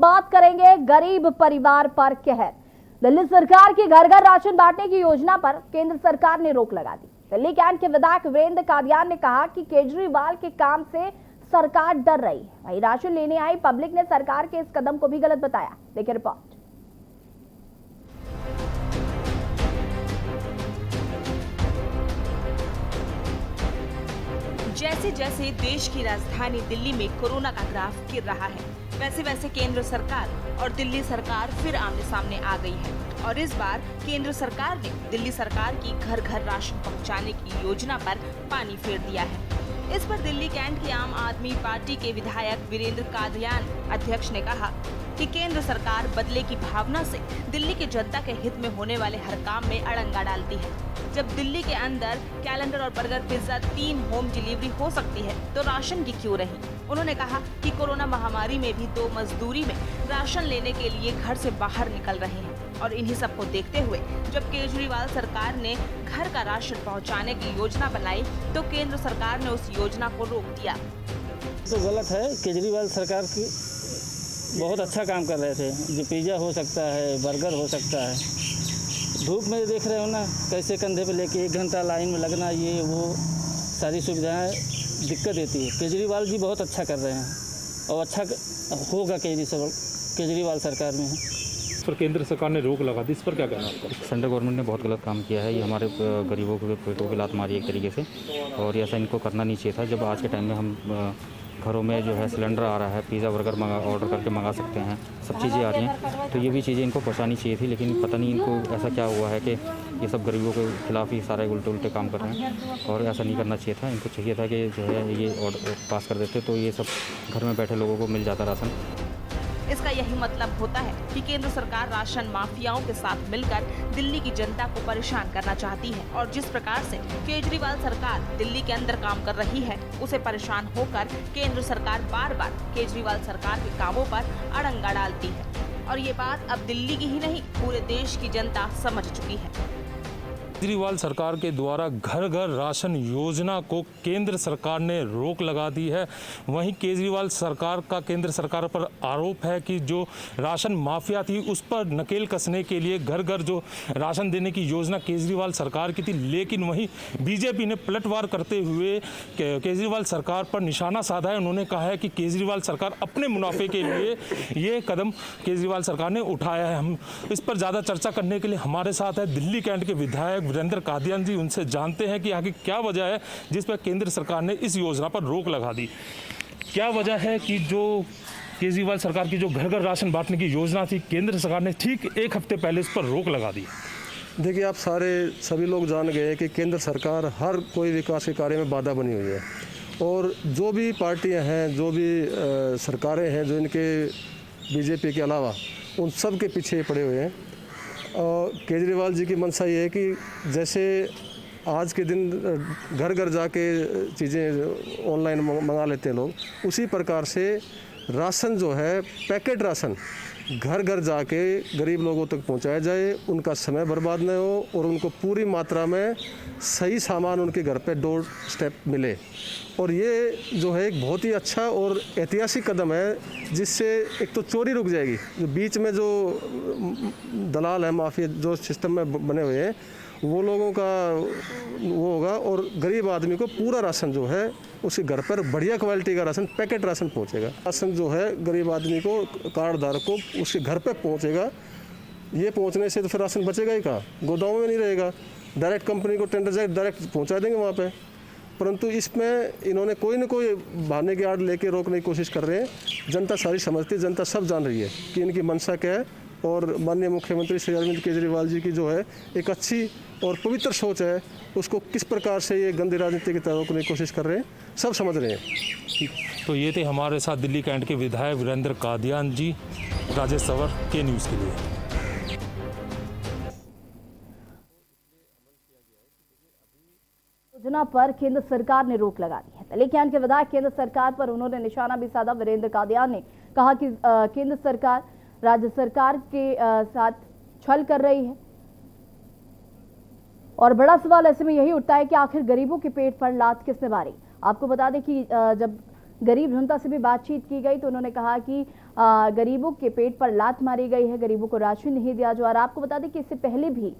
बात करेंगे गरीब परिवार पर कहर। दिल्ली सरकार की घर घर राशन बांटने की योजना पर केंद्र सरकार ने रोक लगा दी। दिल्ली कैंट के विधायक वीरेंद्र कादियान ने कहा कि केजरीवाल के काम से सरकार डर रही है। वहीं राशन लेने आई पब्लिक ने सरकार के इस कदम को भी गलत बताया। देखिए रिपोर्ट। जैसे जैसे देश की राजधानी दिल्ली में कोरोना का ग्राफ गिर रहा है, वैसे वैसे केंद्र सरकार और दिल्ली सरकार फिर आमने सामने आ गई है। और इस बार केंद्र सरकार ने दिल्ली सरकार की घर घर राशन पहुंचाने की योजना पर पानी फेर दिया है। इस पर दिल्ली कैंट के आम आदमी पार्टी के विधायक वीरेंद्र कादियान अध्यक्ष ने कहा कि केंद्र सरकार बदले की भावना से दिल्ली की जनता के हित में होने वाले हर काम में अड़ंगा डालती है। जब दिल्ली के अंदर कैलेंडर और बर्गर पिज्जा 3 होम डिलीवरी हो सकती है तो राशन की क्यों रही। उन्होंने कहा कि कोरोना महामारी में भी 2 मजदूरी में राशन लेने के लिए घर से बाहर निकल रहे हैं और इन्हीं सबको देखते हुए जब केजरीवाल सरकार ने घर का राशन पहुंचाने की योजना बनाई तो केंद्र सरकार ने उस योजना को रोक दिया। तो गलत है। केजरीवाल सरकार की बहुत अच्छा काम कर रहे थे। जो पिज़्ज़ा हो सकता है, बर्गर हो सकता है। धूप में देख रहे हो ना, कैसे कंधे पे लेके 1 घंटा लाइन में लगना, ये वो सारी सुविधाएं दिक्कत देती है। केजरीवाल जी बहुत अच्छा कर रहे हैं और अच्छा होगा केजरीवाल सरकार में। इस पर केंद्र सरकार ने रोक लगा दी, इस पर क्या कहना आपका? सेंट्रल गवर्नमेंट ने बहुत गलत काम किया है। ये हमारे गरीबों के पेटों की लात मारी एक तरीके से, और ऐसा इनको करना नहीं चाहिए था। जब आज के टाइम में हम घरों में जो है सिलेंडर आ रहा है, पिज़्ज़ा बर्गर ऑर्डर करके मंगा सकते हैं, सब चीज़ें आ रही हैं, तो ये भी चीज़ें इनको पहुंचानी चाहिए थी। लेकिन पता नहीं इनको ऐसा क्या हुआ है कि ये सब गरीबों के खिलाफ ही सारे उल्टे उल्टे काम कर रहे हैं, और ऐसा नहीं करना चाहिए था। इनको चाहिए था कि जो है ये ऑर्डर पास कर देते तो ये सब घर में बैठे लोगों को मिल जाता राशन। इसका यही मतलब होता है कि केंद्र सरकार राशन माफियाओं के साथ मिलकर दिल्ली की जनता को परेशान करना चाहती है, और जिस प्रकार से केजरीवाल सरकार दिल्ली के अंदर काम कर रही है, उसे परेशान होकर केंद्र सरकार बार बार केजरीवाल सरकार के कामों पर अड़ंगा डालती है। और ये बात अब दिल्ली की ही नहीं, पूरे देश की जनता समझ चुकी है। केजरीवाल सरकार के द्वारा घर घर राशन योजना को केंद्र सरकार ने रोक लगा दी है। वहीं केजरीवाल सरकार का केंद्र सरकार पर आरोप है कि जो राशन माफिया थी उस पर नकेल कसने के लिए घर घर जो राशन देने की योजना केजरीवाल सरकार की थी, लेकिन वहीं बीजेपी ने पलटवार करते हुए केजरीवाल सरकार पर निशाना साधा है। उन्होंने कहा है कि केजरीवाल सरकार अपने मुनाफे के लिए ये कदम केजरीवाल सरकार ने उठाया है। हम इस पर ज़्यादा चर्चा करने के लिए हमारे साथ है दिल्ली कैंट के विधायक वीरेंद्र कादियान जी। उनसे जानते हैं कि आखिर क्या वजह है जिस पर केंद्र सरकार ने इस योजना पर रोक लगा दी। क्या वजह है कि जो केजरीवाल सरकार की जो घर घर राशन बांटने की योजना थी, केंद्र सरकार ने ठीक 1 हफ्ते पहले इस पर रोक लगा दी? देखिए, आप सभी लोग जान गए कि केंद्र सरकार हर कोई विकास के कार्य में बाधा बनी हुई है, और जो भी पार्टियां हैं, जो भी सरकारें हैं, जो इनके बीजेपी के अलावा उन सब के पीछे पड़े हुए हैं। और केजरीवाल जी की मंशा ये है कि जैसे आज के दिन घर घर जाके चीज़ें ऑनलाइन मंगा लेते हैं लोग, उसी प्रकार से राशन जो है, पैकेट राशन घर घर जाके गरीब लोगों तक पहुंचाया जाए, उनका समय बर्बाद न हो और उनको पूरी मात्रा में सही सामान उनके घर पे डोर स्टेप मिले। और ये जो है एक बहुत ही अच्छा और ऐतिहासिक कदम है, जिससे एक तो चोरी रुक जाएगी। जो बीच में जो दलाल है, माफिया जो सिस्टम में बने हुए हैं, वो लोगों का वो होगा, और गरीब आदमी को पूरा राशन जो है उसके घर पर बढ़िया क्वालिटी का राशन, पैकेट राशन पहुंचेगा। राशन जो है गरीब आदमी को, कार्ड धारक को उसके घर पे पहुंचेगा। ये पहुंचने से तो फिर राशन बचेगा ही कहाँ, गोदामों में नहीं रहेगा। डायरेक्ट कंपनी को टेंडर जाए, डायरेक्ट पहुंचा देंगे वहाँ पे। परंतु इसमें इन्होंने कोई न कोई बहाने की आड़ लेके रोकने की कोशिश कर रहे हैं। जनता सारी समझती है, जनता सब जान रही है कि इनकी मंशा क्या है, और माननीय मुख्यमंत्री श्री अरविंद केजरीवाल जी की जो है एक अच्छी और पवित्र सोच है, उसको किस प्रकार से ये गंदी राजनीति की तरह रोकने की कोशिश कर रहे हैं, सब समझ रहे हैं। तो ये थे हमारे साथ दिल्ली कैंट के विधायक वीरेंद्र कादियान जी। राजेश सवर के न्यूज़ के लिए। योजना पर केंद्र सरकार ने रोक लगा दी है। दिल्ली कैंट के विधायक केंद्र सरकार पर उन्होंने निशाना भी साधा। वीरेंद्र कादियान ने कहा कि केंद्र सरकार राज्य सरकार के साथ छल कर रही है, और बड़ा सवाल ऐसे में यही उठता है कि आखिर गरीबों के पेट पर लात किसने मारी। आपको बता दें कि जब गरीब जनता से भी बातचीत की गई तो उन्होंने कहा कि गरीबों के पेट पर लात मारी गई है, गरीबों को राशन नहीं दिया जा रहा। आपको बता दें कि इससे पहले भी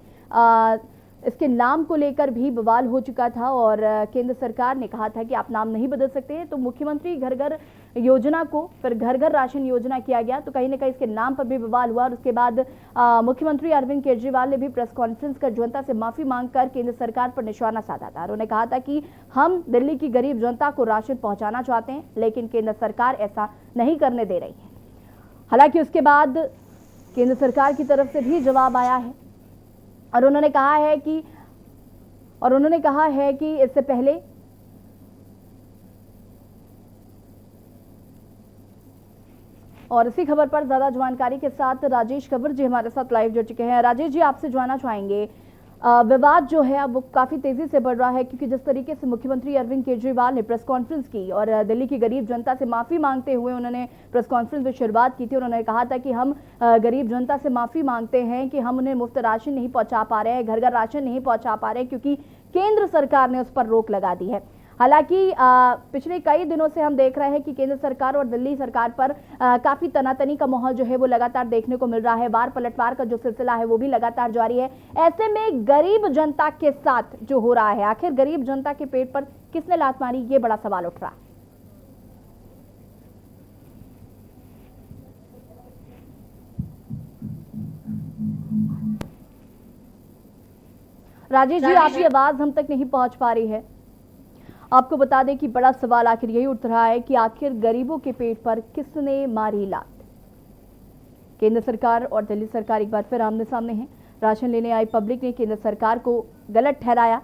इसके नाम को लेकर भी बवाल हो चुका था और केंद्र सरकार ने कहा था कि आप नाम नहीं बदल सकते। तो मुख्यमंत्री घर घर योजना को फिर घर घर राशन योजना किया गया, तो कहीं ना कहीं इसके नाम पर भी बवाल हुआ। और उसके बाद मुख्यमंत्री अरविंद केजरीवाल ने भी प्रेस कॉन्फ्रेंस कर जनता से माफी मांगकर केंद्र सरकार पर निशाना साधा था। उन्होंने कहा था कि हम दिल्ली की गरीब जनता को राशन पहुंचाना चाहते हैं, लेकिन केंद्र सरकार ऐसा नहीं करने दे रही है। हालांकि उसके बाद केंद्र सरकार की तरफ से भी जवाब आया है और उन्होंने कहा है कि इससे पहले और इसी खबर पर ज्यादा जानकारी के साथ राजेश खबर जी हमारे साथ लाइव जुड़ चुके हैं। राजेश जी, आपसे जानना चाहेंगे, विवाद जो है अब वो काफी तेजी से बढ़ रहा है, क्योंकि जिस तरीके से मुख्यमंत्री अरविंद केजरीवाल ने प्रेस कॉन्फ्रेंस की और दिल्ली की गरीब जनता से माफी मांगते हुए उन्होंने प्रेस कॉन्फ्रेंस में शुरुआत की थी। उन्होंने कहा था कि हम गरीब जनता से माफी मांगते हैं कि हम उन्हें मुफ्त राशन नहीं पहुंचा पा रहे हैं, घर घर राशन नहीं पहुंचा पा रहे हैं, क्योंकि केंद्र सरकार ने उस पर रोक लगा दी है। हालांकि पिछले कई दिनों से हम देख रहे हैं कि केंद्र सरकार और दिल्ली सरकार पर काफी तनातनी का माहौल जो है वो लगातार देखने को मिल रहा है। वार पलटवार का जो सिलसिला है वो भी लगातार जारी है। ऐसे में गरीब जनता के साथ जो हो रहा है, आखिर गरीब जनता के पेट पर किसने लात मारी, ये बड़ा सवाल उठ रहा है। राजेश जी, आपकी आवाज हम तक नहीं पहुंच पा रही है। आपको बता दें कि बड़ा सवाल आखिर यही उठ रहा है कि आखिर गरीबों के पेट पर किसने मारी लात। केंद्र सरकार और दिल्ली सरकार एक बार फिर आमने सामने हैं। राशन लेने आई पब्लिक ने केंद्र सरकार को गलत ठहराया।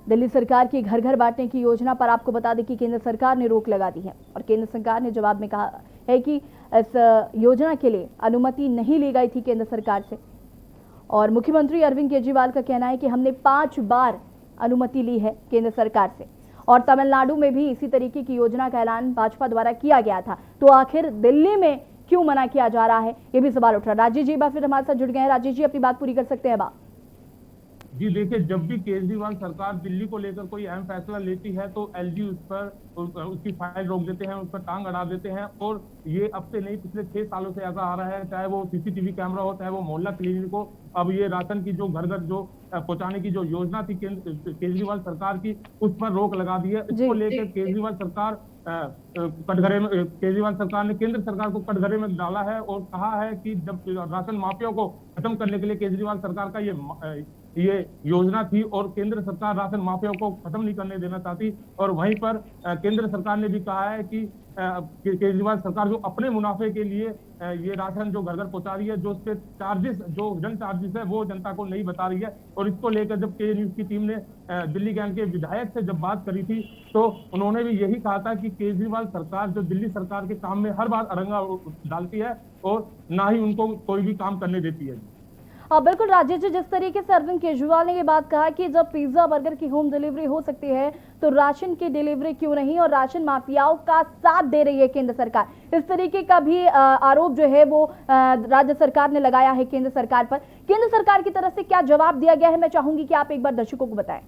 दिल्ली सरकार की घर घर बांटने की योजना पर आपको बता दें कि केंद्र सरकार ने रोक लगा दी है और केंद्र सरकार ने जवाब में कहा है कि इस योजना के लिए अनुमति नहीं ली गई थी केंद्र सरकार से। और मुख्यमंत्री अरविंद केजरीवाल का कहना है कि हमने 5 बार अनुमति ली है केंद्र सरकार से और तमिलनाडु में भी इसी तरीके की योजना का ऐलान भाजपा द्वारा किया गया था। तो आखिर दिल्ली में क्यों मना किया जा रहा है, ये भी सवाल उठ रहा है। राजेश जी फिर हमारे साथ जुड़ गए हैं। राजेश जी, अपनी बात पूरी कर सकते हैं आप? जी देखिए, जब भी केजरीवाल सरकार दिल्ली को लेकर कोई अहम फैसला लेती है तो एलजी उस पर उसकी फाइल रोक देते हैं, उस पर टांग अड़ा देते हैं। और ये अब से नहीं, पिछले 6 सालों से ऐसा आ रहा है, चाहे वो सीसीटीवी कैमरा हो, चाहे वो मोहल्ला क्लिनिक हो। अब ये राशन की जो घर घर जो पहुंचाने की जो योजना थी केजरीवाल सरकार की, उस पर रोक लगा दी है। इसको लेकर केजरीवाल सरकार कटघरे में, केजरीवाल सरकार ने केंद्र सरकार को कटघरे में डाला है और कहा है कि जब राशन माफिया को खत्म करने के लिए केजरीवाल सरकार का ये योजना थी और केंद्र सरकार राशन माफिया को खत्म नहीं करने देना चाहती। और वहीं पर केंद्र सरकार ने भी कहा है कि केजरीवाल सरकार जो अपने मुनाफे के लिए ये राशन जो घर घर पहुंचा रही है, जो उसके चार्जेस, जो जन चार्जेस है, वो जनता को नहीं बता रही है। और इसको लेकर जब के न्यूज की टीम ने दिल्ली गैंग के विधायक से जब बात करी थी तो उन्होंने भी यही कहा था कि केजरीवाल सरकार जो दिल्ली सरकार के काम में हर बार अरंगा डालती है और ना ही उनको कोई भी काम करने देती है। बिल्कुल राजेश जी, जिस तरीके से अरविंद केजरीवाल ने ये बात कहा कि जब पिज्जा बर्गर की होम डिलीवरी हो सकती है तो राशन की डिलीवरी क्यों नहीं, और राशन माफियाओं का साथ दे रही है केंद्र सरकार, इस तरीके का भी आरोप जो है वो राज्य सरकार ने लगाया है केंद्र सरकार पर। केंद्र सरकार की तरफ से क्या जवाब दिया गया है, मैं चाहूंगी कि आप एक बार दर्शकों को बताएं।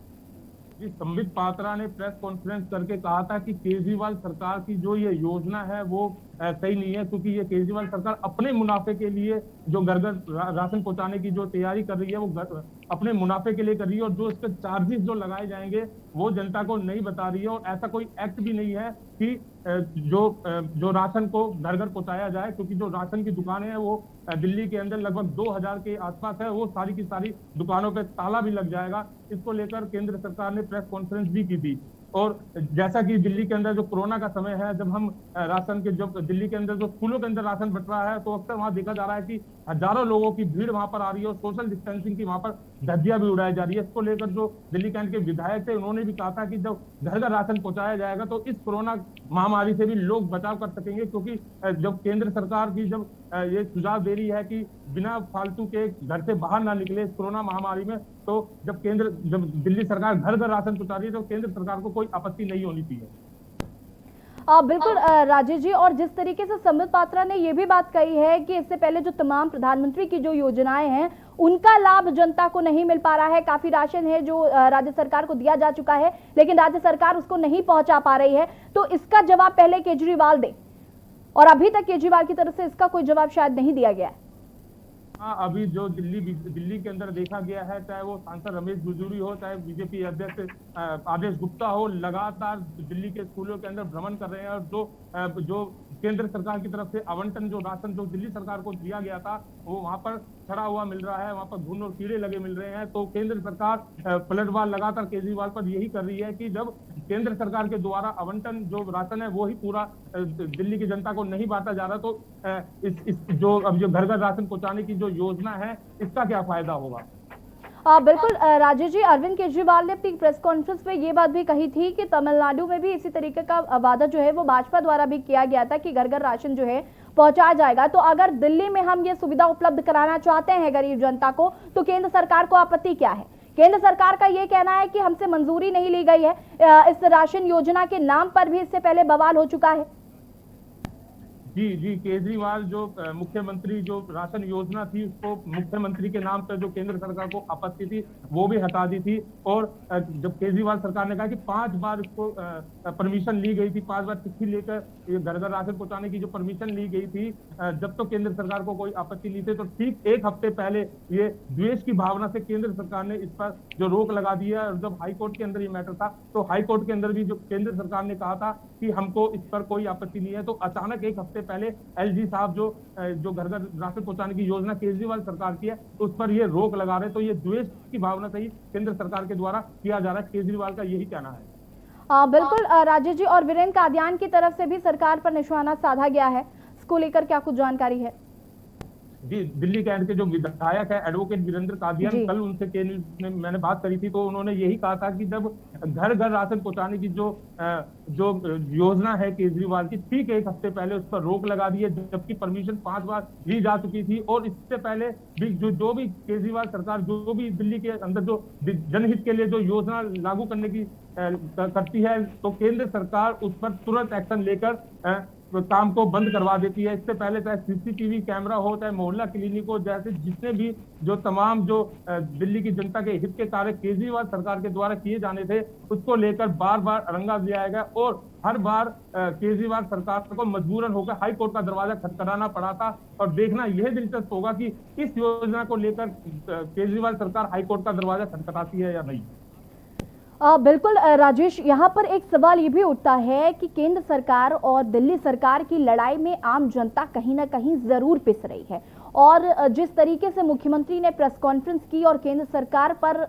जी, संबित पात्रा ने प्रेस कॉन्फ्रेंस करके कहा था कि केजरीवाल सरकार की जो ये योजना है वो सही नहीं है, क्योंकि ये केजरीवाल सरकार अपने मुनाफे के लिए जो घर घर राशन पहुंचाने की जो तैयारी कर रही है वो अपने मुनाफे के लिए कर रही है और जो इसके चार्जेस जो लगाए जाएंगे वो जनता को नहीं बता रही है। और ऐसा कोई एक्ट भी नहीं है कि जो राशन को घर घर पहुंचाया जाए, क्योंकि जो राशन की दुकानें हैं वो दिल्ली के अंदर लगभग 2000 के आसपास है, वो सारी की सारी दुकानों पे ताला भी लग जाएगा। इसको लेकर केंद्र सरकार ने प्रेस कॉन्फ्रेंस भी की थी। और जैसा कि दिल्ली के अंदर जो कोरोना का समय है, जब हम राशन के जब दिल्ली के अंदर जो स्कूलों के अंदर राशन बंट रहा है तो अक्सर वहां देखा जा रहा है कि हजारों लोगों की भीड़ वहां पर आ रही है और सोशल डिस्टेंसिंग की वहां पर धज्जियां भी उड़ाई जा रही है। इसको लेकर जो दिल्ली कैंट के विधायक थे उन्होंने भी कहा था कि जब घर घर राशन पहुंचाया जाएगा तो इस कोरोना महामारी से भी लोग बचाव कर सकेंगे, क्योंकि जब केंद्र सरकार की जब ये सुझाव दे रही है कि बिना फालतू के घर से बाहर ना निकले इस कोरोना महामारी में, तो जब दिल्ली सरकार घर घर राशन पहुंचा रही है तो केंद्र सरकार को कोई आपत्ति नहीं होनी चाहिए। बिल्कुल राजेश जी, और जिस तरीके से संबित पात्रा ने यह भी बात कही है कि इससे पहले जो तमाम प्रधानमंत्री की जो योजनाएं हैं उनका लाभ जनता को नहीं मिल पा रहा है। काफी राशन है जो राज्य सरकार को दिया जा चुका है लेकिन राज्य सरकार उसको नहीं पहुंचा पा रही है, तो इसका जवाब पहले केजरीवाल दे। और अभी तक केजरीवाल की तरफ से इसका कोई जवाब शायद नहीं दिया गया है। हाँ, अभी जो दिल्ली के अंदर देखा गया है, चाहे वो सांसद रमेश बिजूरी हो, चाहे बीजेपी अध्यक्ष आदेश गुप्ता हो, लगातार दिल्ली के स्कूलों के अंदर भ्रमण कर रहे हैं। और जो केंद्र सरकार की तरफ से आवंटन, जो राशन जो दिल्ली सरकार को दिया गया था, वो वहां पर खड़ा हुआ मिल रहा है, वहां पर घुन और कीड़े लगे मिल रहे हैं। तो केंद्र सरकार पलटवार लगातार केजरीवाल पर यही कर रही है कि जब केंद्र सरकार के द्वारा आवंटन जो राशन है वो ही पूरा दिल्ली की जनता को नहीं बांटा जा रहा, तो इस जो अब जो घर घर राशन पहुंचाने की जो योजना है, इसका क्या फायदा होगा? बिल्कुल राजेश जी, अरविंद केजरीवाल ने अपनी प्रेस कॉन्फ्रेंस में ये बात भी कही थी कि तमिलनाडु में भी इसी तरीके का वादा जो है वो भाजपा द्वारा भी किया गया था कि घर घर राशन जो है पहुंचाया जाएगा। तो अगर दिल्ली में हम ये सुविधा उपलब्ध कराना चाहते हैं गरीब जनता को, तो केंद्र सरकार को आपत्ति क्या है? केंद्र सरकार का ये कहना है कि हमसे मंजूरी नहीं ली गई है। इस राशन योजना के नाम पर भी इससे पहले बवाल हो चुका है। जी, केजरीवाल जो मुख्यमंत्री जो राशन योजना थी, उसको मुख्यमंत्री के नाम पर जो केंद्र सरकार को आपत्ति थी वो भी हटा दी थी। और जब केजरीवाल सरकार ने कहा कि 5 बार इसको परमिशन ली गई थी, 5 बार चिट्ठी लेकर ये घर घर राशन पहुंचाने की जो परमिशन ली गई थी, जब तो केंद्र सरकार को कोई आपत्ति नहीं थी, तो ठीक 1 हफ्ते पहले ये द्वेष की भावना से केंद्र सरकार ने इस पर जो रोक लगा दी है। और जब हाईकोर्ट के अंदर ये मैटर था, तो हाईकोर्ट के अंदर भी जो केंद्र सरकार ने कहा था कि हमको इस पर कोई आपत्ति नहीं है, तो अचानक 1 हफ्ते पहले एलजी साहब जो घर घर राशन पहुंचाने की योजना केजरीवाल सरकार की है, उस पर ये रोक लगा रहे। तो ये द्वेष की भावना से ही केंद्र सरकार के द्वारा किया जा रहा है, केजरीवाल का यही कहना है। बिल्कुल राजेश जी, और वीरेंद्र कादियान की तरफ से भी सरकार पर निशाना साधा गया है, इसको लेकर क्या कुछ जानकारी है? जी, दिल्ली कैंट के जो विधायक है एडवोकेट वीरेंद्र कादियान, कल उनसे के न्यूज़ में मैंने बात करी थी, तो उन्होंने यही कहा था कि जब घर घर राशन पहुंचाने की जो योजना है केजरीवाल की, ठीक 1 हफ्ते पहले उस पर रोक लगा दी है, जबकि परमिशन 5 बार ली जा चुकी थी। और इससे पहले भी जो भी केजरीवाल सरकार जो भी दिल्ली के अंदर जो जनहित के लिए जो योजना लागू करने की करती है, तो केंद्र सरकार उस पर तुरंत एक्शन लेकर काम को बंद करवा देती है। इससे पहले चाहे सीसीटीवी कैमरा हो, चाहे मोहल्ला क्लिनिक हो, जैसे जितने भी जो तमाम जो दिल्ली की जनता के हित के कार्य केजरीवाल सरकार के द्वारा किए जाने थे, उसको लेकर बार बार अड़ंगा दिया गया। और हर बार केजरीवाल सरकार को मजबूरन होकर हाई कोर्ट का दरवाजा खटखटाना पड़ा था। और देखना यह दिलचस्प होगा कि इस योजना को लेकर केजरीवाल सरकार हाई कोर्ट का दरवाजा खटखटाती है या नहीं। बिल्कुल राजेश, यहाँ पर एक सवाल ये भी उठता है कि केंद्र सरकार और दिल्ली सरकार की लड़ाई में आम जनता कहीं ना कहीं जरूर पिस रही है। और जिस तरीके से मुख्यमंत्री ने प्रेस कॉन्फ्रेंस की और केंद्र सरकार पर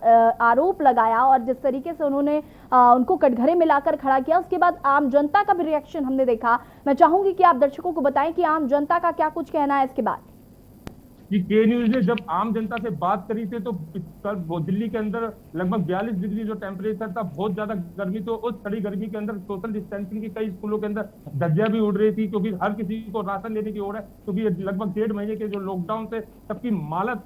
आरोप लगाया, और जिस तरीके से उन्होंने उनको कटघरे मिलाकर खड़ा किया, उसके बाद आम जनता का भी रिएक्शन हमने देखा। मैं चाहूंगी कि आप दर्शकों को बताएं कि आम जनता का क्या कुछ कहना है इसके बाद। कि के न्यूज ने जब आम जनता से बात करी थी, तो कल दिल्ली के अंदर लगभग 42 डिग्री जो टेम्परेचर था, बहुत ज्यादा गर्मी। तो उस कड़ी गर्मी के अंदर सोशल डिस्टेंसिंग की कई स्कूलों के अंदर धज्जियां भी उड़ रही थी, क्योंकि हर किसी को राशन लेने की ओर है, क्योंकि लगभग 1.5 महीने के जो लॉकडाउन से सबकी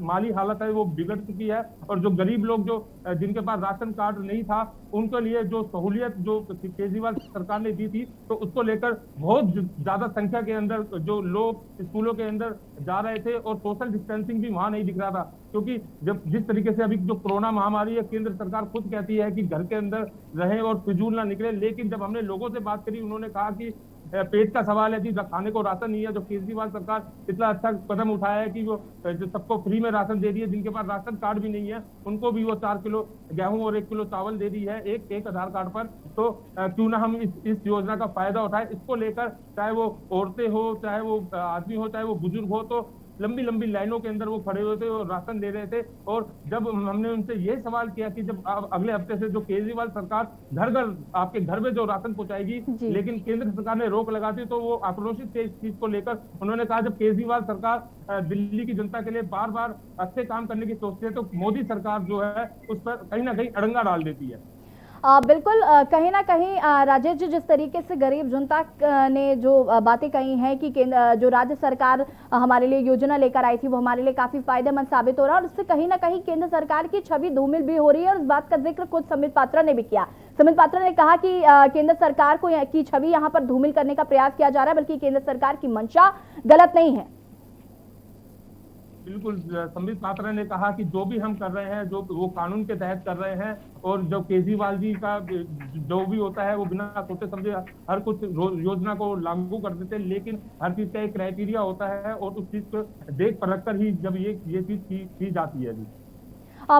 माली हालत है वो बिगड़ चुकी है। और जो गरीब लोग जो जिनके पास राशन कार्ड नहीं था, उनके लिए जो सहूलियत जो केजरीवाल सरकार ने दी थी, तो उसको लेकर बहुत ज्यादा संख्या के अंदर जो लोग स्कूलों के अंदर जा रहे थे। और सोशल डिस्टेंसिंग भी वहां नहीं दिख रहा था, क्योंकि जब जिस तरीके से अभी जो कोरोना महामारी है, केंद्र सरकार खुद कहती है कि घर के अंदर रहें और फिजूल ना निकले। लेकिन जब हमने लोगों से बात करी, उन्होंने कहा कि पेट का सवाल है कि खाने को राशन नहीं है। जो केजरीवाल सरकार इतना अच्छा कदम उठाया है कि वो जो सबको फ्री में राशन दे रही है, जिनके पास राशन कार्ड भी नहीं है उनको भी वो 4 किलो गेहूं और 1 किलो चावल दे रही है एक आधार कार्ड पर। तो क्यों ना हम इस योजना का फायदा उठाए। इसको लेकर चाहे वो औरतें हो, चाहे वो आदमी हो, चाहे वो बुजुर्ग हो, तो लंबी लंबी लाइनों के अंदर वो खड़े हुए थे और राशन दे रहे थे। और जब हमने उनसे ये सवाल किया कि जब अगले हफ्ते से जो केजरीवाल सरकार घर घर आपके घर में जो राशन पहुंचाएगी, लेकिन केंद्र सरकार ने रोक लगा दी, तो वो आक्रोशित थे इस चीज को लेकर। उन्होंने कहा जब केजरीवाल सरकार दिल्ली की जनता के लिए बार बार अच्छे काम करने की सोचती है, तो मोदी सरकार जो है उस पर कहीं ना कहीं अड़ंगा डाल देती है। बिल्कुल कहीं ना कहीं राजेश जी, जिस तरीके से गरीब जनता ने जो बातें कही हैं कि जो राज्य सरकार हमारे लिए योजना लेकर आई थी वो हमारे लिए काफी फायदेमंद साबित हो रहा है, और उससे कहीं ना कहीं केंद्र सरकार की छवि धूमिल भी हो रही है। और इस बात का जिक्र खुद संबित पात्रा ने भी किया। संबित पात्रा ने कहा कि केंद्र सरकार की छवि यहाँ पर धूमिल करने का प्रयास किया जा रहा है, बल्कि केंद्र सरकार की मंशा गलत नहीं है। बिल्कुल संबित पात्रा ने कहा कि जो भी हम कर रहे हैं जो वो कानून के तहत कर रहे हैं, और जो केजरीवाल जी का जो भी होता है वो बिना सोचे समझे हर कुछ योजना को लागू कर देते हैं, लेकिन हर चीज का एक क्राइटेरिया होता है और उस चीज को देख परख कर ही जब ये चीज की जाती है।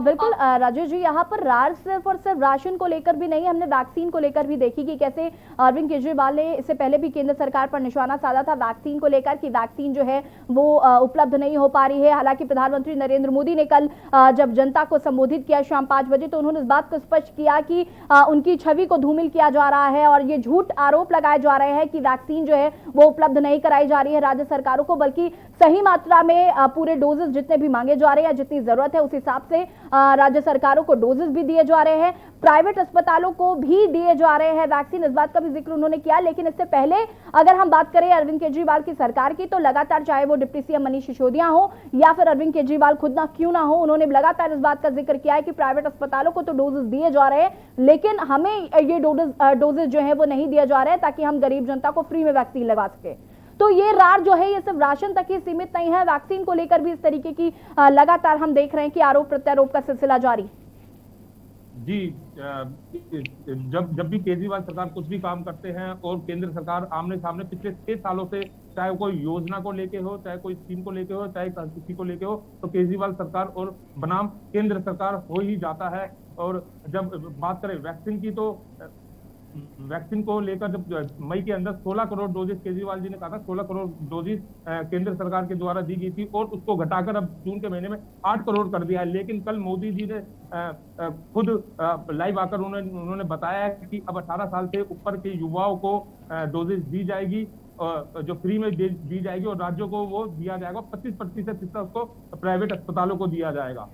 बिल्कुल राजेश जी, यहाँ पर रार सिर्फ और सिर्फ राशन को लेकर भी नहीं, हमने वैक्सीन को लेकर भी देखी कि कैसे अरविंद केजरीवाल ने इससे पहले भी केंद्र सरकार पर निशाना साधा था वैक्सीन को लेकर कि वैक्सीन जो है वो उपलब्ध नहीं हो पा रही है। हालांकि प्रधानमंत्री नरेंद्र मोदी ने कल जब जनता को संबोधित किया शाम 5 बजे, तो उन्होंने इस बात को स्पष्ट किया कि उनकी छवि को धूमिल किया जा रहा है और ये झूठ आरोप लगाए जा रहे हैं कि वैक्सीन जो है वो उपलब्ध नहीं कराई जा रही है राज्य सरकारों को, बल्कि सही मात्रा में पूरे डोजेस जितने भी मांगे जा रहे हैं, जितनी जरूरत है उस हिसाब से राज्य सरकारों को डोजेस भी दिए जा रहे हैं, प्राइवेट अस्पतालों को भी दिए जा रहे हैं वैक्सीन। इस बात का भी जिक्र उन्होंने किया। लेकिन इससे पहले अगर हम बात करें अरविंद केजरीवाल की सरकार की, तो लगातार चाहे वो डिप्टी सीएम मनीष सिसोदिया हो या फिर अरविंद केजरीवाल खुद ना क्यों ना हो, उन्होंने लगातार इस बात का जिक्र किया है कि प्राइवेट अस्पतालों को तो डोजेस दिए जा रहे हैं, लेकिन हमें ये डोजेस जो है वो नहीं दिया जा रहा है ताकि हम गरीब जनता को फ्री में वैक्सीन लगा सके। तो ये रार जो है ये सिर्फ राशन तक ही सीमित नहीं है, वैक्सीन को लेकर भी इस तरीके की लगातार हम देख रहे हैं कि आरोप प्रत्यारोप का सिलसिला जारी। जी, जब भी केजरीवाल सरकार कुछ भी काम करते हैं और केंद्र सरकार आमने सामने पिछले 6 सालों से, चाहे कोई योजना को लेके हो, चाहे कोई स्कीम को लेके हो, चाहे किसी को लेके हो, तो केजरीवाल सरकार और बनाम केंद्र सरकार हो ही जाता है। और जब बात करें वैक्सीन की, तो वैक्सीन को लेकर जब मई के अंदर 16 करोड़ डोजेस केजरीवाल जी ने कहा था 16 करोड़ डोजेस केंद्र सरकार के द्वारा दी गई थी और उसको घटाकर अब जून के महीने में 8 करोड़ कर दिया है। लेकिन कल मोदी जी ने खुद लाइव आकर उन्होंने बताया कि अब 18 साल से ऊपर के युवाओं को डोजेस दी जाएगी, जो फ्री में दी जाएगी, और राज्यों को वो दिया जाएगा 25% हिस्सा उसको प्राइवेट अस्पतालों को दिया जाएगा।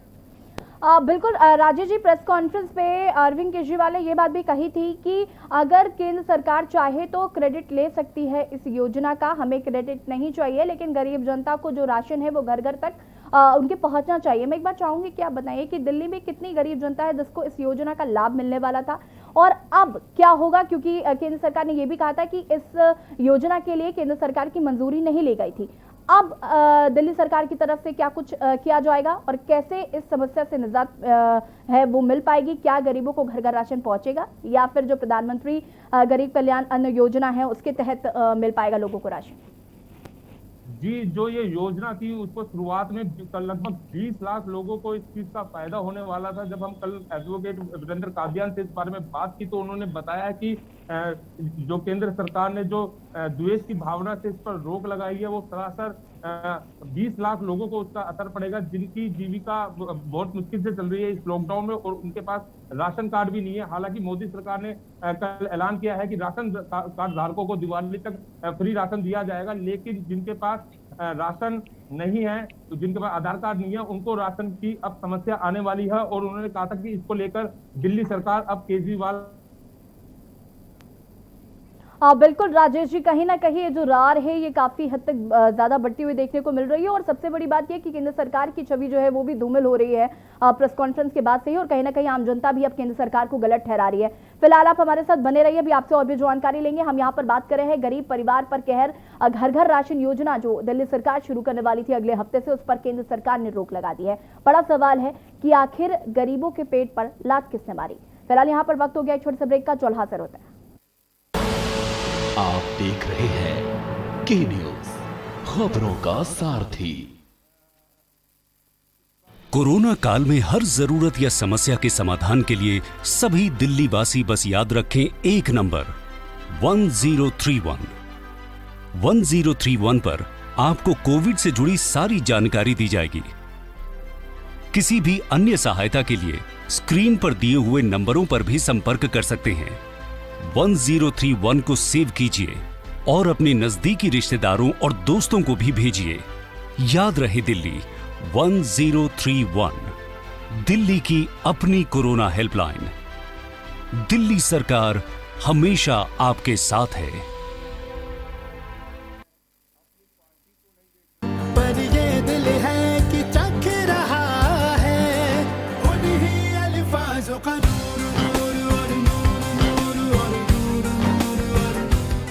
बिल्कुल राजेश जी, प्रेस कॉन्फ्रेंस पे अरविंद केजरीवाल ने ये बात भी कही थी कि अगर केंद्र सरकार चाहे तो क्रेडिट ले सकती है इस योजना का, हमें क्रेडिट नहीं चाहिए, लेकिन गरीब जनता को जो राशन है वो घर घर तक उनके पहुंचना चाहिए। मैं एक बार चाहूंगी कि आप बताइए कि दिल्ली में कितनी गरीब जनता है जिसको इस योजना का लाभ मिलने वाला था और अब क्या होगा, क्योंकि केंद्र सरकार ने यह भी कहा था कि इस योजना के लिए केंद्र सरकार की मंजूरी नहीं ली गई थी। अब दिल्ली सरकार की तरफ से क्या कुछ किया जाएगा और कैसे इस समस्या से निजात है वो मिल पाएगी? क्या गरीबों को घर घर राशन पहुंचेगा या फिर जो प्रधानमंत्री गरीब कल्याण अन्न योजना है उसके तहत मिल पाएगा लोगों को राशन? जी, जो ये योजना थी उसको शुरुआत में लगभग 20 लाख लोगों को इस चीज का फायदा होने वाला था। जब हम कल एडवोकेट वीरेंद्र कादियान से इस बारे में बात की तो उन्होंने बताया कि जो केंद्र सरकार ने जो द्वेष की भावना से इस पर रोक लगाई है वो सरासर 20 लाख लोगों को उसका असर पड़ेगा, जिनकी जीविका बहुत मुश्किल से चल रही है इस लॉकडाउन में और उनके पास राशन कार्ड भी नहीं है। हालांकि मोदी सरकार ने कल ऐलान किया है कि राशन कार्ड धारकों को दिवाली तक फ्री राशन दिया जाएगा, लेकिन जिनके पास राशन नहीं है, तो जिनके पास आधार कार्ड नहीं है, उनको राशन की अब समस्या आने वाली है। और उन्होंने कहा था कि इसको लेकर दिल्ली सरकार अब केजरीवाल बिल्कुल राजेश जी, कहीं ना कहीं ये जो रार है ये काफी हद तक ज्यादा बढ़ती हुई देखने को मिल रही है और सबसे बड़ी बात यह कि केंद्र सरकार की छवि जो है वो भी धूमिल हो रही है प्रेस कॉन्फ्रेंस के बाद से ही, और कहीं ना कहीं आम जनता भी अब केंद्र सरकार को गलत ठहरा रही है। फिलहाल आप हमारे साथ बने रहिए, अभी आपसे और भी जानकारी लेंगे। हम यहाँ पर बात कर रहे हैं गरीब परिवार पर कहर, घर घर राशन योजना जो दिल्ली सरकार शुरू करने वाली थी अगले हफ्ते से, उस पर केंद्र सरकार ने रोक लगा दी है। बड़ा सवाल है कि आखिर गरीबों के पेट पर लात किसने मारी? फिलहाल यहाँ पर वक्त हो गया एक छोटे से ब्रेक का, जो हाजिर होता है। आप देख रहे हैं के न्यूज, खबरों का सारथी। कोरोना काल में हर जरूरत या समस्या के समाधान के लिए सभी दिल्ली वासी बस याद रखें एक नंबर 1031। 1031 पर आपको कोविड से जुड़ी सारी जानकारी दी जाएगी। किसी भी अन्य सहायता के लिए स्क्रीन पर दिए हुए नंबरों पर भी संपर्क कर सकते हैं। 1031 को सेव कीजिए और अपने नजदीकी रिश्तेदारों और दोस्तों को भी भेजिए। याद रहे दिल्ली 1031, दिल्ली की अपनी कोरोना हेल्पलाइन। दिल्ली सरकार हमेशा आपके साथ है। पर ये दिल है कि चख रहा है उन्हीं अल्फाजों का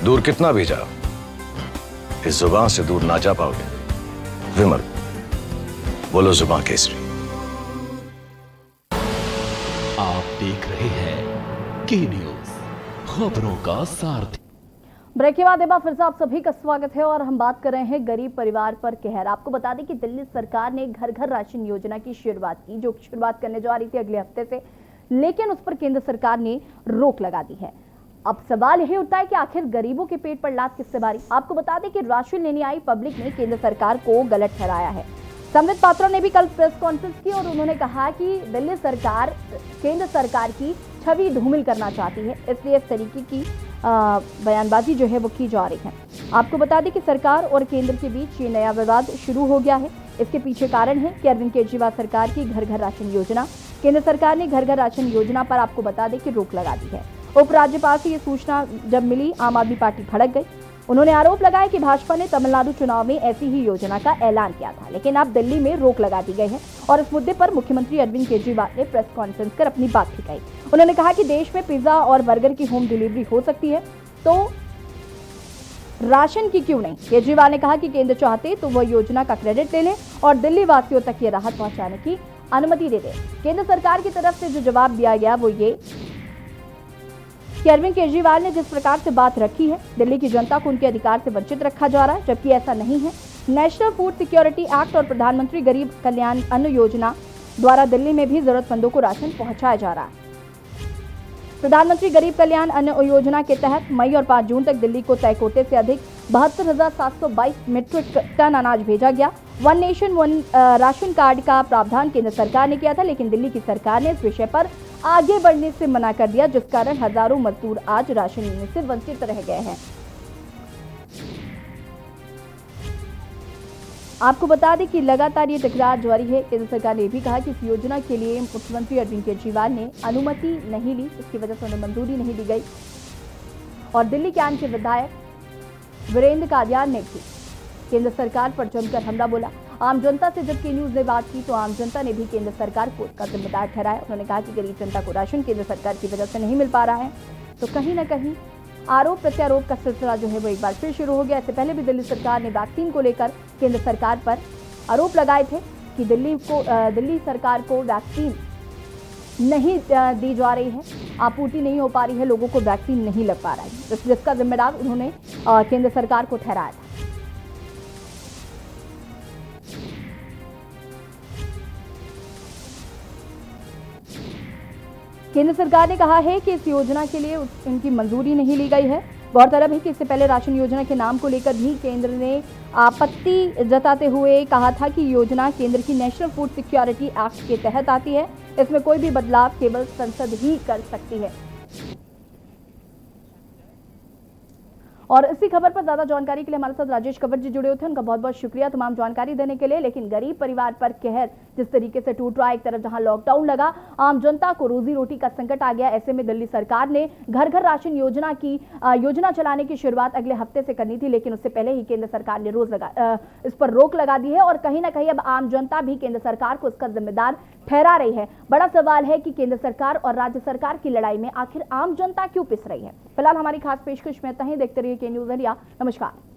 दूर कितना भी जाओ, इस जुबान से दूर ना जा पाओगे। विमल, बोलो जुबान केसरी। आप देख रहे हैं के न्यूज, खबरों का सारथी। ब्रेक के बाद एक बार फिर से आप सभी का स्वागत है और हम बात कर रहे हैं गरीब परिवार पर कहर। आपको बता दें कि दिल्ली सरकार ने घर घर राशन योजना की शुरुआत की, जो शुरुआत करने जा रही थी अगले हफ्ते से, लेकिन उस पर केंद्र सरकार ने रोक लगा दी है। अब सवाल यही उठता है कि आखिर गरीबों के पेट पर लात किससे मारी। आपको बता दें कि राशन लेने आई पब्लिक ने केंद्र सरकार को गलत ठहराया है। संबित पात्रा ने भी कल प्रेस कॉन्फ्रेंस की और उन्होंने कहा कि दिल्ली सरकार केंद्र सरकार की छवि धूमिल करना चाहती है, इसलिए इस तरीके की बयानबाजी जो है वो की जा रही है। आपको बता दें कि सरकार और केंद्र के बीच ये नया विवाद शुरू हो गया है। इसके पीछे कारण है कि अरविंद केजरीवाल सरकार की घर घर राशन योजना। केंद्र सरकार ने घर घर राशन योजना पर आपको बता दें कि रोक लगा दी है। उपराज्यपाल से ये सूचना जब मिली, आम आदमी पार्टी भड़क गई। उन्होंने आरोप लगाया कि भाजपा ने तमिलनाडु चुनाव में ऐसी ही योजना का ऐलान किया था, लेकिन अब दिल्ली में रोक लगा दी गई है और इस मुद्दे पर मुख्यमंत्री अरविंद केजरीवाल ने प्रेस कॉन्फ्रेंस कर अपनी बात भी कही। उन्होंने कहा कि देश में पिज्जा और बर्गर की होम डिलीवरी हो सकती है, तो राशन की क्यों नहीं। केजरीवाल ने कहा कि केंद्र चाहते तो वह योजना का क्रेडिट ले ले और दिल्ली वासियों तक ये राहत पहुंचाने की अनुमति दे दे। केंद्र सरकार की तरफ से जो जवाब दिया गया वो ये कि अरविंद केजरीवाल ने जिस प्रकार से बात रखी है, दिल्ली की जनता को उनके अधिकार से वंचित रखा जा रहा है, जबकि ऐसा नहीं है। नेशनल फूड सिक्योरिटी एक्ट और प्रधानमंत्री गरीब कल्याण अन्न योजना द्वारा दिल्ली में भी जरूरतमंदों को राशन पहुंचाया जा रहा है। प्रधानमंत्री गरीब कल्याण अन्न योजना के तहत मई और 5 जून तक दिल्ली को तय कोटे से अधिक 72,722 मीट्रिक टन अनाज भेजा गया। One nation one ration card का प्रावधान केंद्र सरकार ने किया था, लेकिन दिल्ली की सरकार ने इस विषय पर आगे बढ़ने से मना कर दिया, जिस कारण हजारों मजदूर आज राशन मिलने से वंचित रह गए हैं। आपको बता दें कि लगातार ये तकरार जारी है। केंद्र सरकार ने भी कहा कि इस योजना के लिए मुख्यमंत्री अरविंद केजरीवाल ने अनुमति नहीं ली, इसकी वजह से उन्हें मंजूरी नहीं दी गई। और दिल्ली कैंट के विधायक वीरेंद्र कादियान ने भी केंद्र सरकार पर जमकर हमला बोला। आम जनता से जब के न्यूज ने बात की तो आम जनता ने भी केंद्र सरकार को इसका जिम्मेदार ठहराया। उन्होंने कहा कि गरीब जनता को राशन केंद्र सरकार की वजह से नहीं मिल पा रहा है, तो कहीं ना कहीं आरोप प्रत्यारोप का सिलसिला जो है वो एक बार फिर शुरू हो गया। इससे पहले भी दिल्ली सरकार ने वैक्सीन को लेकर केंद्र सरकार पर आरोप लगाए थे कि दिल्ली सरकार को वैक्सीन नहीं दी जा रही है, आपूर्ति नहीं हो पा रही है, लोगों को वैक्सीन नहीं लग पा रहा है, जिसका जिम्मेदार उन्होंने केंद्र सरकार को ठहराया था। केंद्र सरकार ने कहा है कि इस योजना के लिए उनकी मंजूरी नहीं ली गई है। गौरतलब है कि इससे पहले राशन योजना के नाम को लेकर भी केंद्र ने आपत्ति जताते हुए कहा था कि योजना केंद्र की नेशनल फूड सिक्योरिटी एक्ट के तहत आती है, इसमें कोई भी बदलाव केवल संसद ही कर सकती है। और इसी खबर पर ज्यादा जानकारी के लिए हमारे साथ राजेश कंवर जी जुड़े हुए थे, उनका बहुत बहुत शुक्रिया तमाम जानकारी देने के लिए। लेकिन गरीब परिवार पर कहर जिस तरीके से टूट रहा है, एक तरफ जहां लॉकडाउन लगा, आम जनता को रोजी रोटी का संकट आ गया, ऐसे में दिल्ली सरकार ने घर घर राशन योजना चलाने की शुरुआत अगले हफ्ते से करनी थी, लेकिन उससे पहले ही केंद्र सरकार ने इस पर रोक लगा दी है और कहीं ना कहीं अब आम जनता भी केंद्र सरकार को इसका जिम्मेदार ठहरा रही है। बड़ा सवाल है कि केंद्र सरकार और राज्य सरकार की लड़ाई में आखिर आम जनता क्यों पिस रही है। फिलहाल हमारी खास पेशकश में इतना ही। देखते रहिए के न्यूज़ इंडिया। नमस्कार।